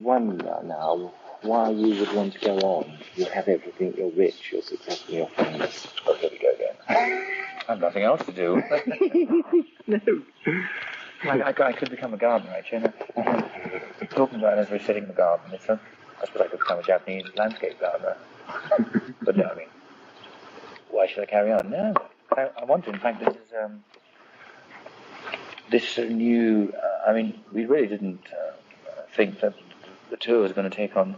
wonder now why you would want to go on. You have everything, you're rich, you're successful, you're famous. Oh, here we go again. I have nothing else to do. No. I could become a gardener, actually. Talking about it as we're sitting in the garden, I suppose I could become a Japanese landscape gardener. But no, I mean, why should I carry on? No, I want to. In fact, this new. I mean, we really didn't think that the tour was going to take on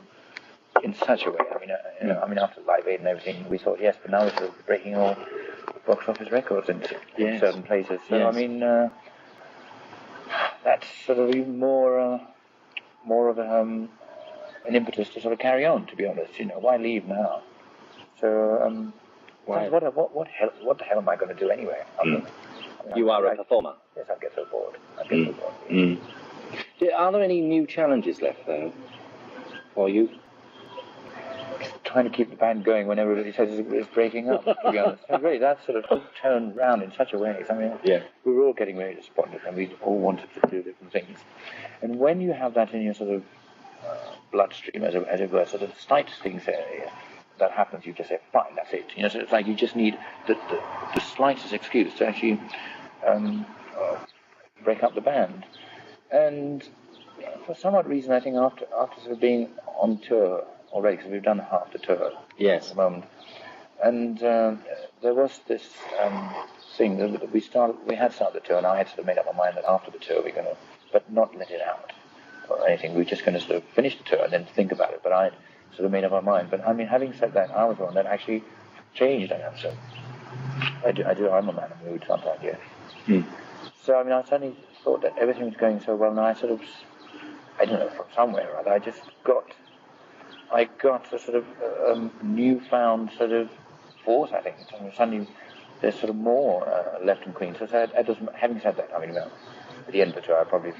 in such a way. I mean, after Live Aid and everything, we thought yes, but now we're sort of breaking all box office records in certain places. So I mean, that's sort of even more of an impetus to sort of carry on. To be honest, why leave now? So what the hell am I going to do anyway? You are a performer. Yes, I'll get so bored. Are there any new challenges left though for you? Trying to keep the band going when everybody says it's breaking up, to be honest. And really, that sort of turned round in such a way. I mean, we were all getting very disappointed and we all wanted to do different things. And when you have that in your sort of bloodstream, as it were, sort of the slightest things that happens, you just say, fine, that's it. So it's like you just need the slightest excuse to actually break up the band. And for some odd reason, I think after sort of being on tour already, because we've done half the tour at the moment, and there was this thing that we had started the tour, and I had sort of made up my mind that after the tour we're going to, but not let it out or anything, we were just going to sort of finish the tour and then think about it, but I sort of made up my mind. But I mean, having said that, I was the one that actually changed, I have to. I'm a man of mood sometimes, So I mean, I suddenly thought that everything was going so well, and I sort of, I don't know, from somewhere or other, I got a sort of newfound sort of force, I think. I mean, suddenly there's sort of more left in Queen. So having said that, I mean, well, at the end of the tour, I'd probably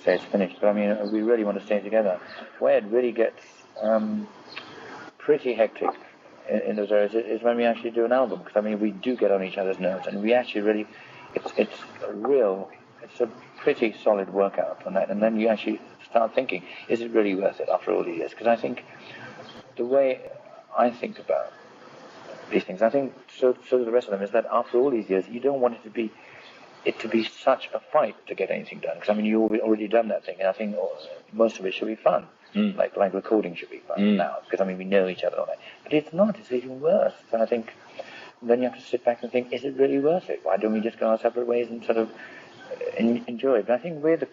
say it's finished. But I mean, we really want to stay together. Where it really gets pretty hectic in those areas is when we actually do an album. Because I mean, we do get on each other's nerves, and we actually really, it's a pretty solid workout on that. And then you actually start thinking, is it really worth it after all these years? Because I think the way I think about these things, I think so do the rest of them, is that after all these years, you don't want it to be such a fight to get anything done. Because I mean, you've already done that thing, and I think most of it should be fun. Like recording should be fun now, because I mean, we know each other on that. But it's not, it's even worse. So I think then you have to sit back and think, is it really worth it? Why don't we just go our separate ways and sort of enjoy it? But I think we're the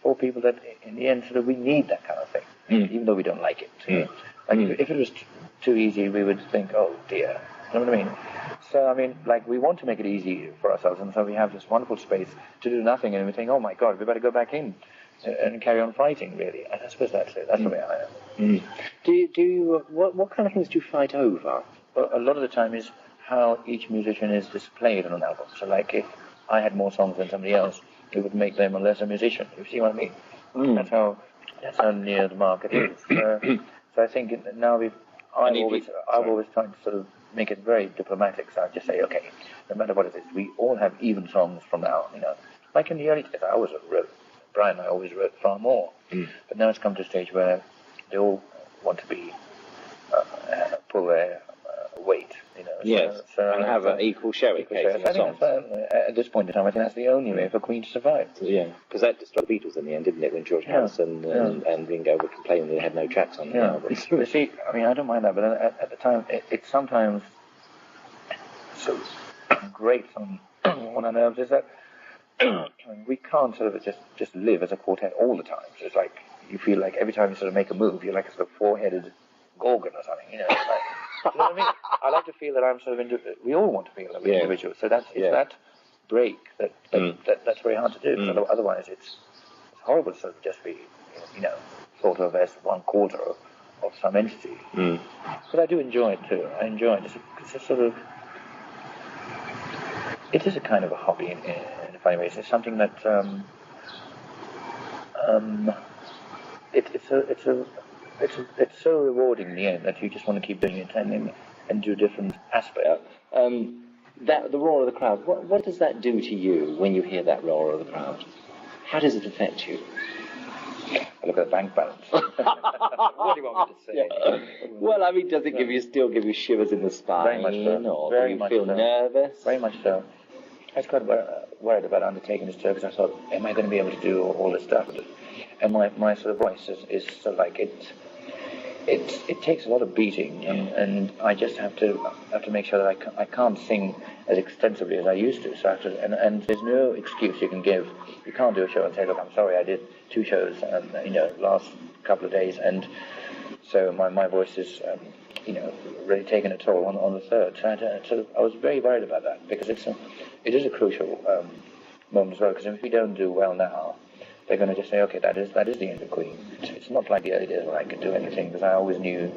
four people that in the end sort of we need that kind of thing, even though we don't like it. Like if it was too easy, we would think, oh dear, you know what I mean? So I mean, like, we want to make it easy for ourselves, and so we have this wonderful space to do nothing, and we think, oh my God, we better go back in and carry on fighting. Really, I suppose that's it. That's the way I am. Do you what kind of things do you fight over? Well, a lot of the time is how each musician is displayed on an album. So like, if I had more songs than somebody else, it would make them a lesser musician. You see what I mean? That's how near the mark it is. So I think now I've always tried to sort of make it very diplomatic. So I just say, okay, no matter what it is, we all have even songs from now on. Like in the early days, Brian and I always wrote far more. But now it's come to a stage where they all want to be pull their weight. And have an equal share occasion. I think at this point in time, I think that's the only way for Queen to survive. Yeah, because that destroyed the Beatles in the end, didn't it? When George Harrison and Ringo were complaining they had no tracks on the album. You see, I mean, I don't mind that, but at the time, it's sometimes so great on our nerves is that we can't sort of just live as a quartet all the time. So it's like you feel like every time you sort of make a move, you're like a sort of four-headed gorgon or something. You know what I mean? I like to feel that I'm sort of we all want to feel that we're individuals. So it's that break that's very hard to do. So otherwise, it's horrible to sort of just be, thought of as one quarter of some entity. But I do enjoy it too. I enjoy it. It's a sort of, it is a kind of a hobby in a funny way. It's something that it's so rewarding in the end that you just want to keep doing it and do different aspects. The roar of the crowd, what does that do to you when you hear that roar of the crowd? How does it affect you? I look at the bank balance. What do you want me to say? Yeah. Well, I mean, does it still give you shivers in the spine? Very much so. Or Very do much you feel so. nervous? Very much so. I was quite worried about undertaking this tour because I thought, am I going to be able to do all this stuff? And my sort of voice is sort of like it takes a lot of beating, and I just have to make sure that I can't sing as extensively as I used to. So I have to, and there's no excuse you can give. You can't do a show and say, look, I'm sorry, I did 2 shows, last couple of days, and so my voice is, really taken a toll on the third. So I was very worried about that because it is a crucial moment as well. Because if we don't do well now, they're going to just say, okay, that is the end of Queen. It's not like the early days where I could do anything because I always knew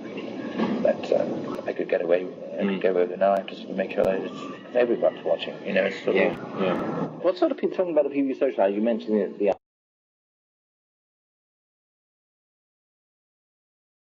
that I could get away with it. Now I have to sort of make sure that everyone's watching. It's sort of. What sort of people, talking about the people you socialise, you mentioned the